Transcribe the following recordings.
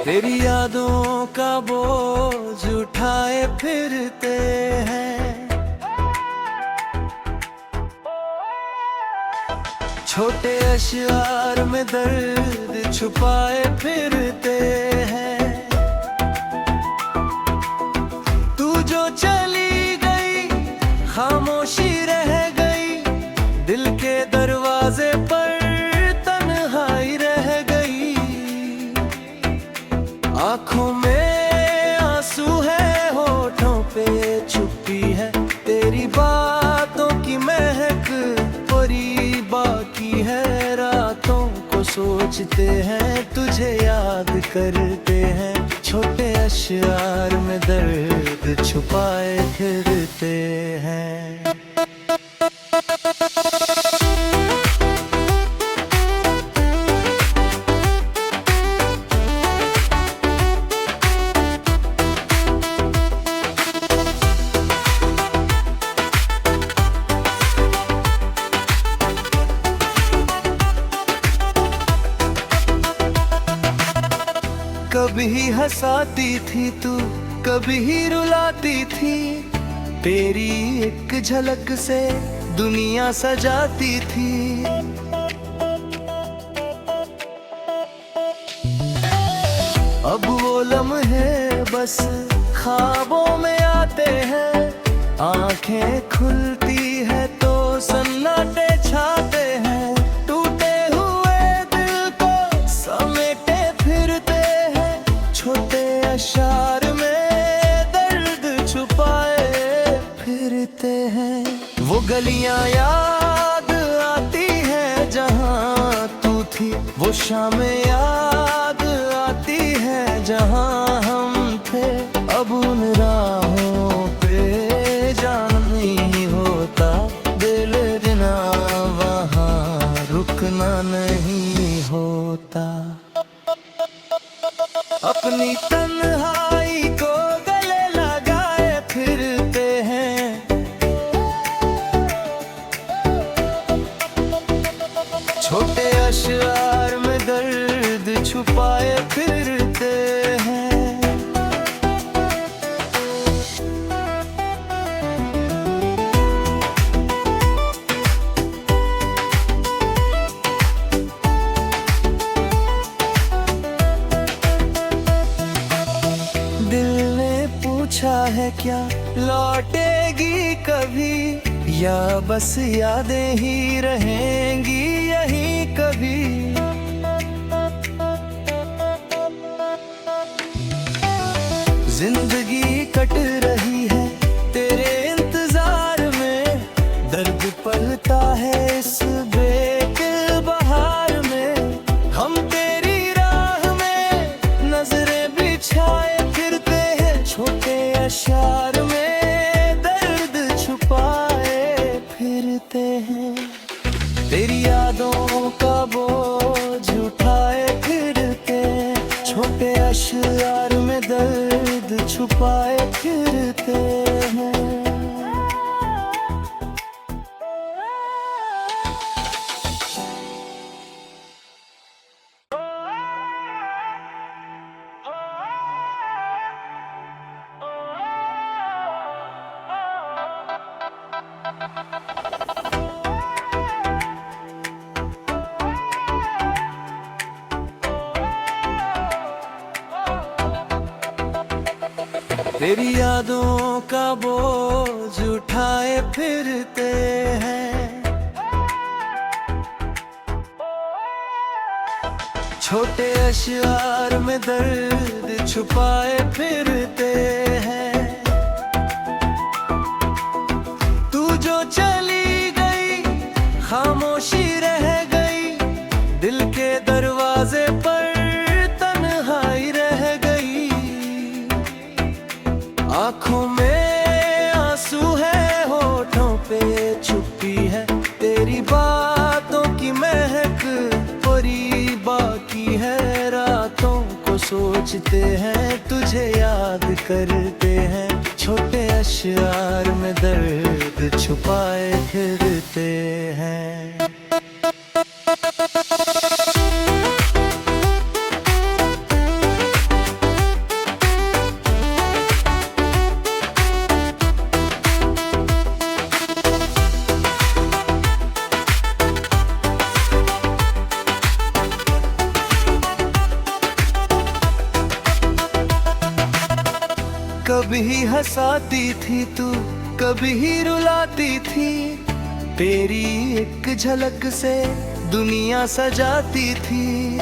तेरी यादों का बोझ उठाए फिरते हैं, छोटे अशआर में दर्द छुपाए फिरते हैं। तू जो चली गई खामोशी रह गई, दिल के दरवाजे पर तन्हाई रह गई। आंखों में आंसू है, होठों पे छुपी है तेरी बातों की महक, परी बाकी है रातों को सोचते हैं, तुझे याद करते हैं, छोटे अशआर में दर्द छुपाए फिरते हैं। कभी हंसाती थी तू, कभी रुलाती थी, तेरी एक झलक से दुनिया सजाती थी। अब वो लम्हे बस ख्वाबों में आते हैं, आंखें खुलती है तो सन्नाटे छाते हैं। टूटे हुए दिल को समेटे फिरते हैं, छोटे अशआर में दर्द छुपाए फिरते हैं। वो गलियां याद आती हैं जहां तू थी, वो शामें याद आती है जहां हम थे। अब उन राहों पे जाना नहीं होता, दिल बिना वहां रुकना नहीं होता। अपनी तन्हाई को गले लगाए फिरते हैं, छोटे अशआर में दर्द छुपाए फिरते हैं। दिल ने पूछा है क्या लौटेगी कभी, या बस यादें ही रहेंगी यहीं कभी। जिंदगी कट रही है तेरे इंतजार में, दर्द पलता है इस बेदिल बहार में। हम तेरी राह में नजरें बिछाए फिरते हैं, छोटे अशआर में दर्द छुपाए फिरते हैं। तेरी यादों का बोझ उठाए फिरते, छोटे अशआर में दर्द छुपाए फिरते हैं। तेरी यादों का बोझ उठाए फिरते हैं, छोटे अशआर में दर्द छुपाए फिरते हैं। तू जो चली गई खामोशी रह गई, दिल के दरवाजे पर तन्हाई रह गई। आंखों में आंसू है, होठों पे छुपी है तेरी बातों की महक, परी बाकी है रातों को सोचते हैं, तुझे याद करते हैं, छोटे अशआर में दर्द छुपाए फिरते हैं। कभी हंसाती थी तू, कभी रुलाती थी, तेरी एक झलक से दुनिया सजाती थी।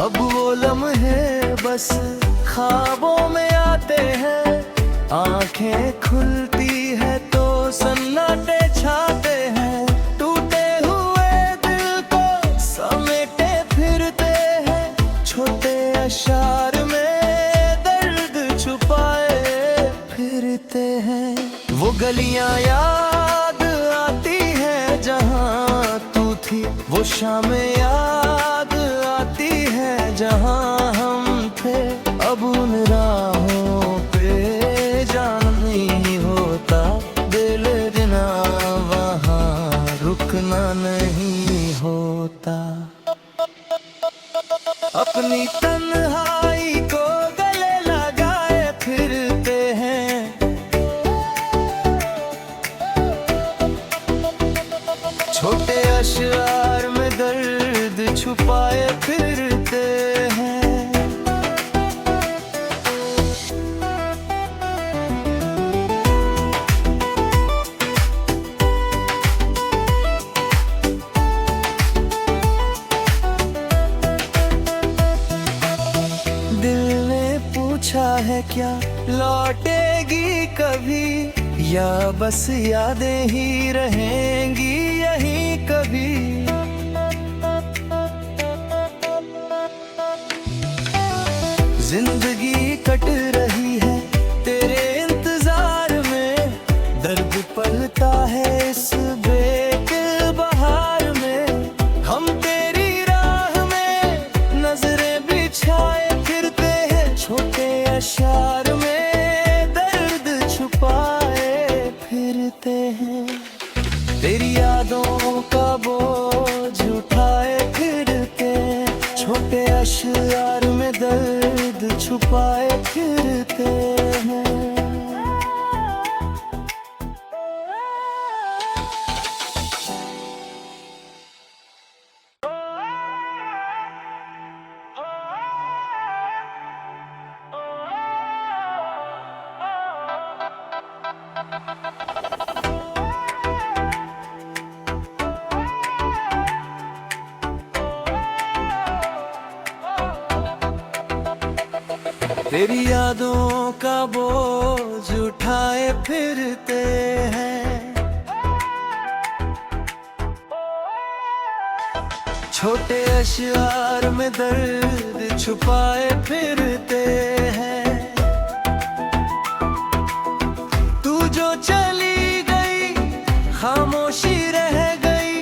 अब वो लम्हे बस ख्वाबों में आते हैं, आंखें खुलती है तो सन्नाटे छाते हैं। टूटे हुए दिल को समेटे फिरते हैं, छोटे अशार में दर्द छुपाए फिरते हैं। वो गलियां याद आती हैं जहां तू थी, वो शामें याद आती है जहां हम थे। अब उन राहों पे जाना नहीं होता, दिल देना वहाँ रुकना नहीं होता। अपनी तन्हाई को गले लगाए फिरते हैं, छोटे अशआर में दर्द छुपाए फिरते हैं। दिल ने पूछा है क्या लौटेगी कभी, या बस यादें ही रहेंगी यहीं कभी। जिंदगी कट रही है तेरे इंतजार में, दर्द पलता है इस बेदिल बहार में। हम तेरी राह में नजरें बिछाए फिरते हैं, छोटे अशार में दर्द छुपाए फिरते हैं। तेरी यादों का बोझ उठाए फिरते हैं, छोटे अशआर में दर्द छुपाए फिरते हैं। तेरी यादों का बोझ उठाए फिरते हैं, छोटे अशआर में दर्द छुपाए फिरते हैं। तू जो चली गई खामोशी रह गई,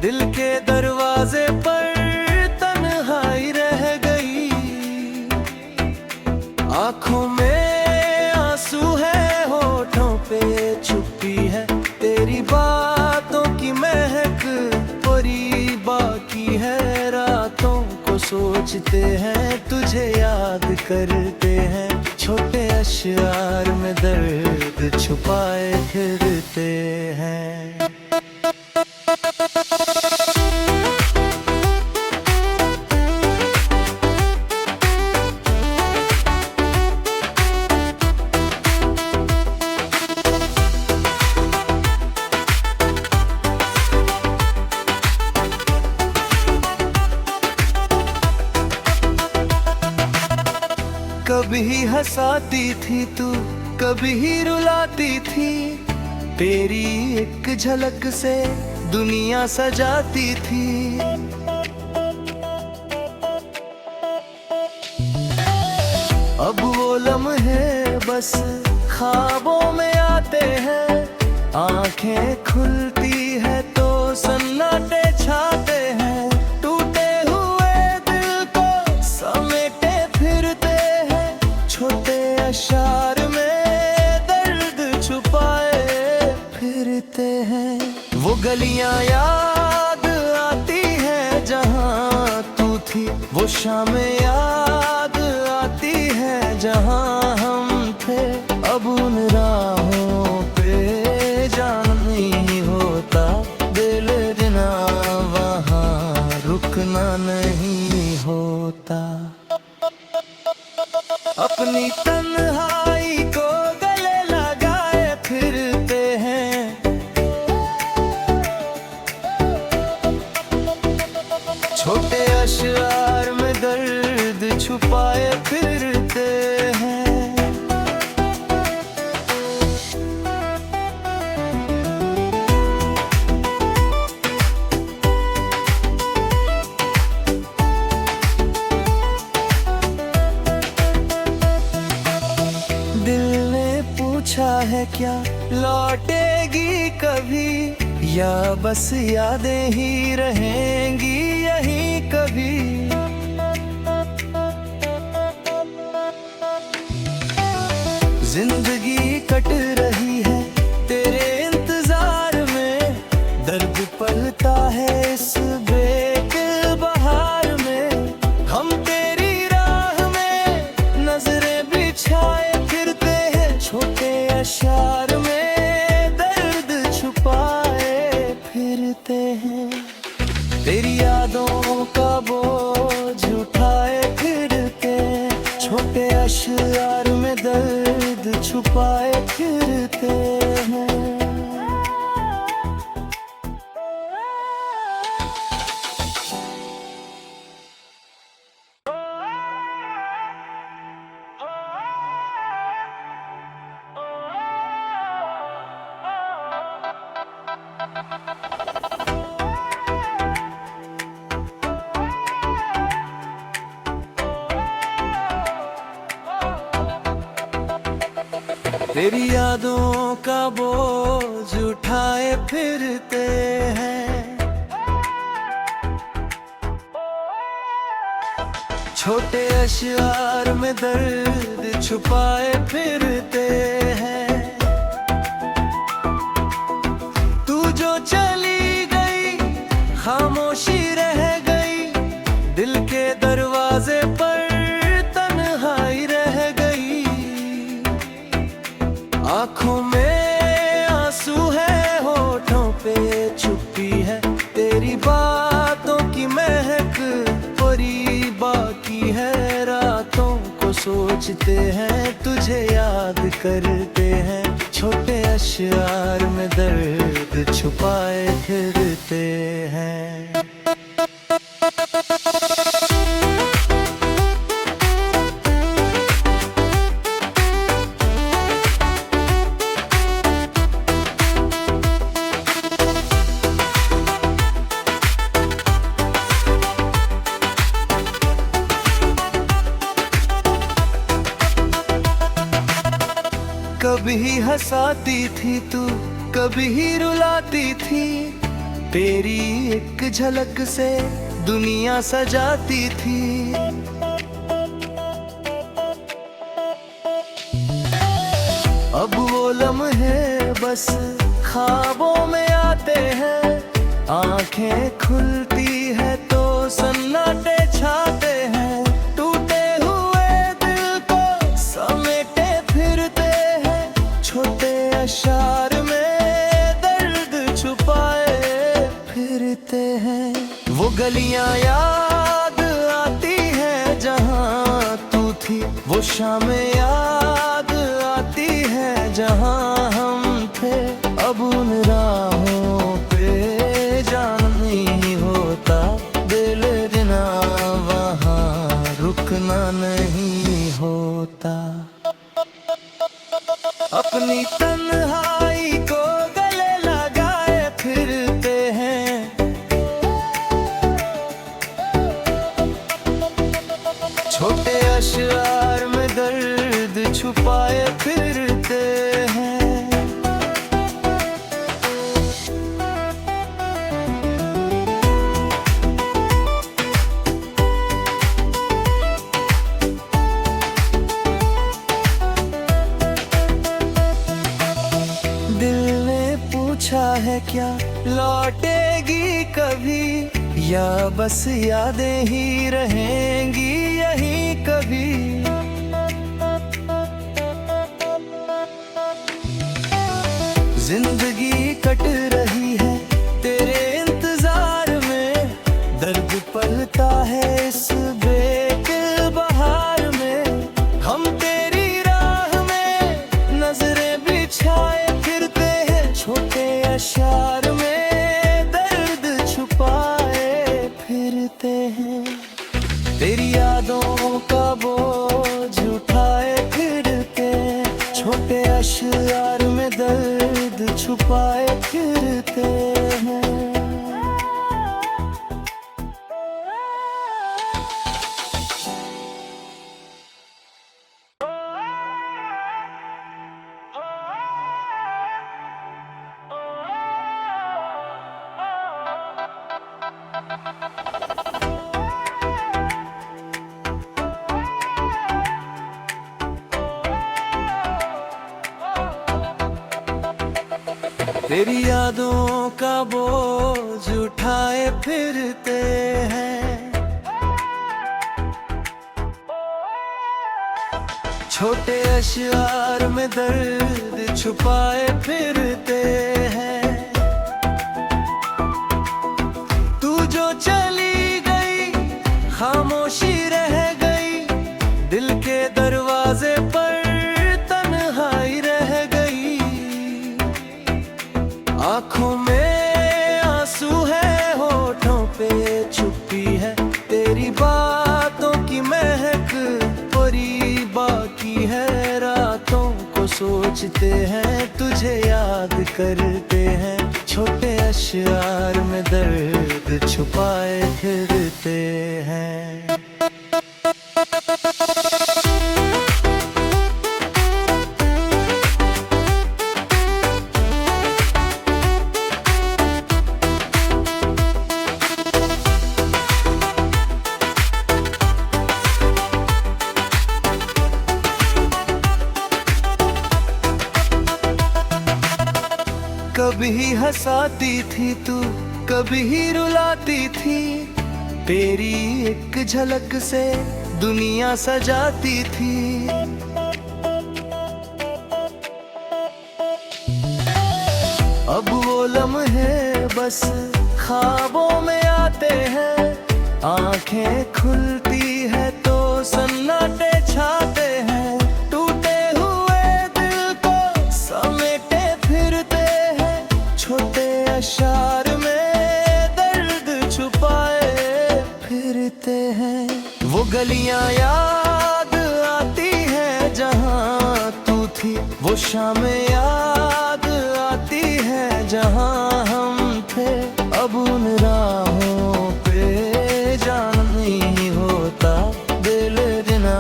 दिल के दरवाजे पर तन्हाई रह गई। आँखों में आंसू है, होठों पे छुपी है तेरी बातों की महक, पूरी बाकी है। रातों को सोचते हैं, तुझे याद करते हैं, छोटे अशआर में दर्द छुपाए फिरते हैं। कभी हंसाती थी तू, कभी रुलाती थी, तेरी एक झलक से दुनिया सजाती थी। अब वो लम्हे बस ख्वाबों में आते हैं, आंखें खुलती है तो सन्नाटे छाते हैं। टूटे हुए दिल को समेटे फिरते हैं, छोटे अशार में दर्द छुपाए फिरते हैं। वो गलियां याद आती हैं जहां तू थी, वो शामें याद आती है जहां हम थे। अब उन राहों पे जाना नहीं होता, दिल देना वहाँ रुकना नहीं होता। अशआर में दर्द छुपाए फिरते हैं। दिल ने पूछा है क्या लौटेगी कभी, या बस यादें ही रहेंगी यहीं कभी। जिंदगी कट रही है तेरे इंतजार में, दर्द पलता है इस बेकल बहार में। हम तेरी राह में नजरें बिछाए फिरते हैं, छोटे अशआर में दर्द छुपाए फिरते हैं। तेरी यादों का बोझ उठाए फिरते हैं, छोटे अशआर में दर्द छुपाए फिरते हैं। तेरी यादों का बोझ उठाए फिरते हैं, छोटे अशआर में दर्द छुपाए फिरते हैं। तू जो चली गई खामोशी रह गई, दिल के दरवाजे पर तन्हाई रह गई। आँखों में आंसू है, होठों पे चुप्पी है, तेरी बातों की महक परी बाकी है। रातों को सोचते हैं, तुझे याद करते हैं, छोटे अशआर में दर्द छुपाए फिरते हैं। कभी हंसाती थी तू, कभी रुलाती थी, तेरी एक झलक से दुनिया सजाती थी। अब वो लम्हे बस ख्वाबों में आते हैं, आंखें खुलती है तो सन्नाटे छाते हैं। टूटे हुए दिल को समेटे फिरते हैं, छोटे अशआर में दर्द छुपाए फिरते हैं। वो गलियां याद आती हैं जहां तू थी, वो शामें याद आती है जहां हम थे। अब उन राहों पे जाना नहीं होता, दिल बिना वहां रुकना नहीं होता। अपनी तन्हाई को गले लगाए फिरते हैं, छोटे अशआर में दर्द छुपाए फिरते हैं। दिल ने पूछा है क्या लौटेगी कभी, या बस यादें ही रहेंगी यहीं कभी। जिंदगी कट रही है तेरे इंतजार में, दर्द पलता है इस बेकल बहार में। हम तेरी राह में नजरें बिछाए फिरते हैं, छोटे अशआर में दर्द छुपाए फिरते हैं। छुपाए फिरते हैं। तेरी यादों का बोझ उठाए फिरते हैं। छोटे अशआर में दर्द छुपाए फिरते हैं। तू जो चली गई खामोशी रह गई, दिल के दरवाजे पर तन्हाई रह गई। आँखों में आंसू है, होठों पे छुपी है तेरी बातों की महक, परी बाकी है रातों को सोचते हैं, तुझे याद करते हैं। छोटे अशआर में दर्द छुपाए फिरते हैं। कभी हंसाती थी तू, कभी रुलाती थी, तेरी एक झलक से दुनिया सजाती थी। अब वो लम्हे बस ख्वाबों में आते हैं, आंखें खुलती है तो सन्नाटे छाते हैं। टूटे हुए दिल को समेटे फिरते हैं, छोटे अशआर में दर्द छुपाए फिरते हैं। वो गलियां याद आती है जहां तू थी, वो शामें याद आती है जहां हम थे। अब उन राहों पे जाना नहीं होता, दिल देना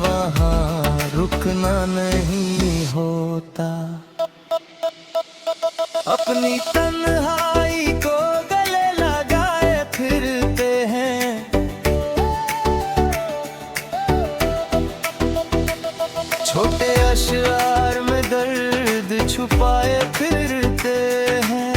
वहां रुकना नहीं होता। अपनी तन्हाई को गले लगाए फिरते हैं। छोटे अशआर में दर्द छुपाए फिरते हैं।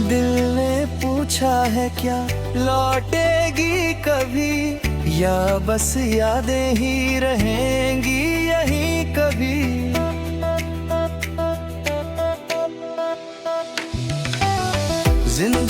दिल ने पूछा है क्या लौटेगी कभी, या बस यादें ही रहेंगी यहीं कभी। जिंदगी